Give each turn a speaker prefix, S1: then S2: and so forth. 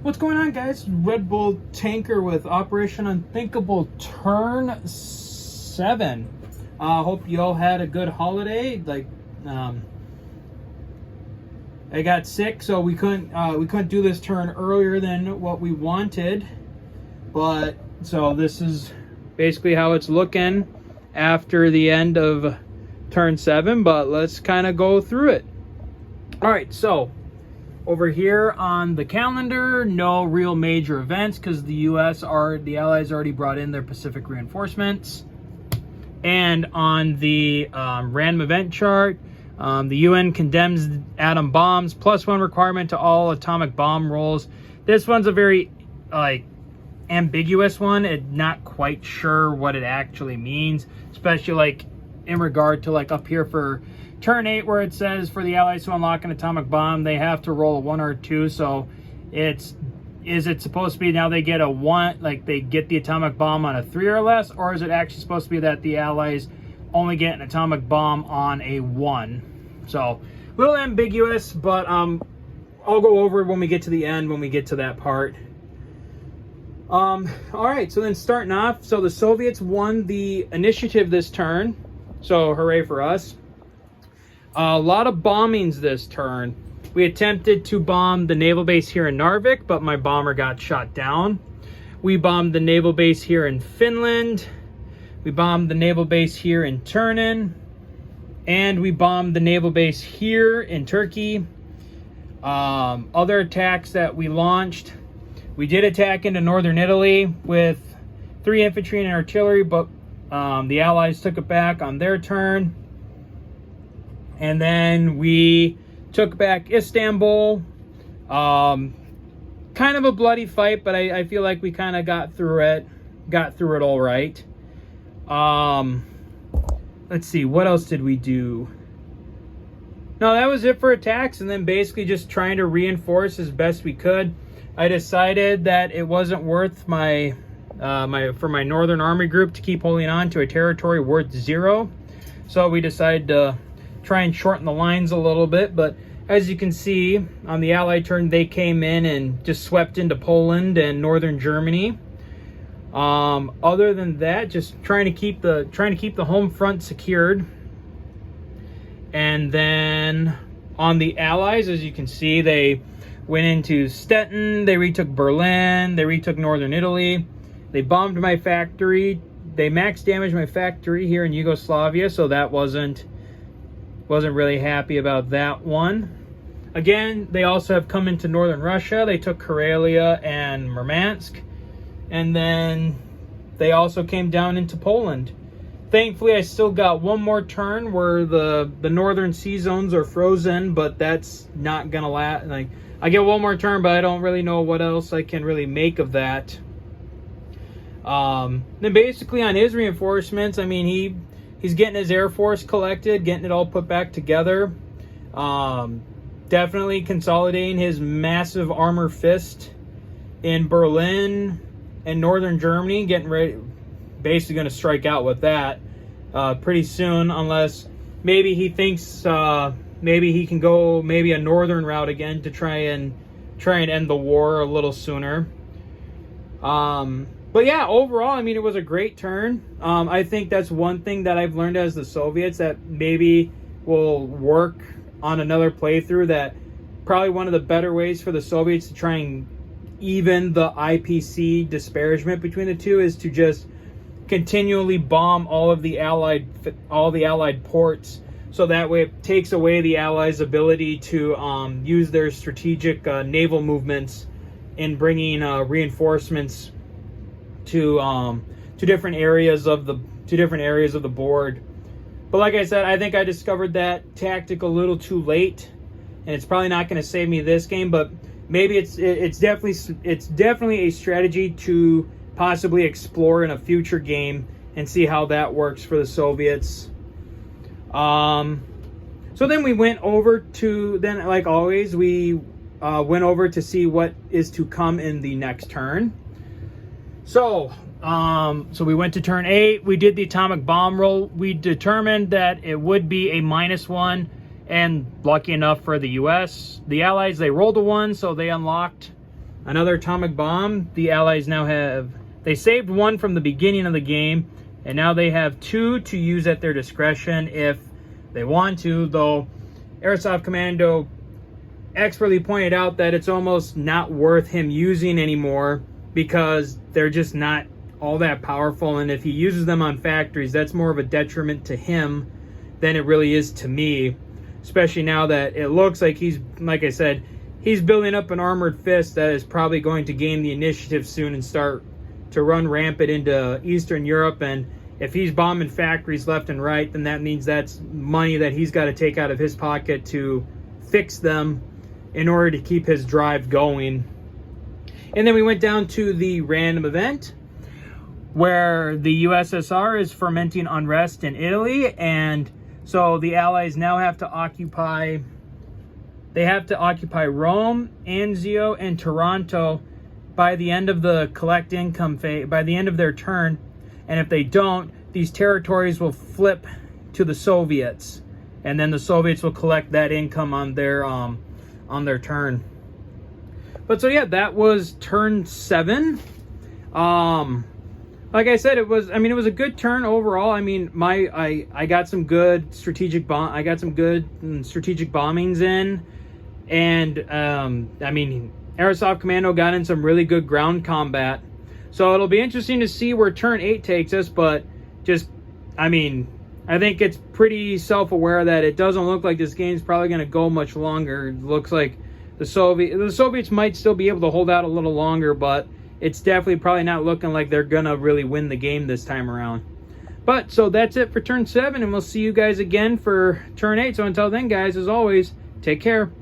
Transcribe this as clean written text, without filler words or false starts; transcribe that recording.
S1: What's going on, guys? Red Bull Tanker with Operation Unthinkable Turn 7. Hope you all had a good holiday. I got sick, so we couldn't do this turn earlier than what we wanted. But so this is basically how it's looking after the end of turn 7. But let's kind of go through it. All right, so over here on the calendar, no real major events because the Allies already brought in their Pacific reinforcements. And on the random event chart, the UN condemns atom bombs, +1 requirement to all atomic bomb rolls. This one's a very ambiguous one. It's not quite sure what it actually means, especially in regard to up here for turn 8, where it says for the Allies to unlock an atomic bomb, they have to roll a 1 or a 2. So is it supposed to be now they get a 1, they get the atomic bomb on a 3 or less, or is it actually supposed to be that the Allies only get an atomic bomb on a 1? So a little ambiguous, but I'll go over it when we get to the end, when we get to that part. All right, so then starting off, so the Soviets won the initiative this turn, so hooray for us. A lot of bombings this turn. We attempted to bomb the naval base here in Narvik, but my bomber got shot down. We bombed the naval base here in Finland. We bombed the naval base here in Turnen. And we bombed the naval base here in Turkey. Other attacks that we launched. We did attack into northern Italy with 3 infantry and artillery, but the Allies took it back on their turn. And then we took back Istanbul. Kind of a bloody fight, but I feel like we kind of got through it all right. Let's see, what else did we do? No, that was it for attacks, and then basically just trying to reinforce as best we could. I decided that it wasn't worth for my Northern Army group to keep holding on to a territory worth 0. So we decided to try and shorten the lines a little bit. But as you can see, on the Allied turn, they came in and just swept into Poland and northern Germany. Other than that, just trying to keep the home front secured. And then on the Allies, as you can see, they went into Stettin, they retook Berlin, they retook northern Italy, they bombed my factory, they max damaged my factory here in Yugoslavia, so that wasn't really happy about that one. Again, they also have come into northern Russia. They took Karelia and Murmansk. And then they also came down into Poland. Thankfully, I still got one more turn where the northern sea zones are frozen, but that's not going to last. I get one more turn, but I don't really know what else I can really make of that. Then basically on his reinforcements, he's getting his Air Force collected, getting it all put back together. Definitely consolidating his massive armor fist in Berlin and northern Germany, getting ready, basically going to strike out with that pretty soon, unless maybe he thinks maybe he can go a northern route again to try and end the war a little sooner. But yeah, overall, it was a great turn. I think that's one thing that I've learned as the Soviets that maybe will work on another playthrough, that probably one of the better ways for the Soviets to try and even the IPC disparagement between the two is to just continually bomb all the Allied ports, so that way it takes away the Allies' ability to use their strategic naval movements in bringing reinforcements to different areas of the board. But like I said, I think I discovered that tactic a little too late, and it's probably not going to save me this game. But maybe it's definitely a strategy to possibly explore in a future game and see how that works for the Soviets. So then we went over to, like always, we went over to see what is to come in the next turn. So we went to turn 8. We did the atomic bomb roll. We determined that it would be a -1, and lucky enough for the U.S., the Allies, they rolled a 1, so they unlocked another atomic bomb. The Allies now have, they saved one from the beginning of the game, and now they have 2 to use at their discretion if they want to, though Airsoft Commando expertly pointed out that it's almost not worth him using anymore because they're just not all that powerful, and if he uses them on factories, that's more of a detriment to him than it really is to me, especially now that it looks like he's, like I said, he's building up an armored fist that is probably going to gain the initiative soon and start to run rampant into Eastern Europe. And if he's bombing factories left and right, then that means that's money that he's got to take out of his pocket to fix them in order to keep his drive going. And then we went down to the random event where the USSR is fermenting unrest in Italy, and so the Allies now have to occupy, they have to occupy Rome, Anzio, and Taranto by the end of the collect income phase, by the end of their turn. And if they don't, these territories will flip to the Soviets, and then the Soviets will collect that income on their turn. But so yeah, that was turn 7. Like I said, it was a good turn overall. I mean, I got some good strategic bombings in, and I mean, Airsoft Commando got in some really good ground combat. So it'll be interesting to see where turn 8 takes us, but just, I mean, I think it's pretty self-aware that it doesn't look like this game's probably going to go much longer. It looks like the Soviets might still be able to hold out a little longer, but it's definitely probably not looking like they're going to really win the game this time around. But, so that's it for turn 7, and we'll see you guys again for turn 8. So until then, guys, as always, take care.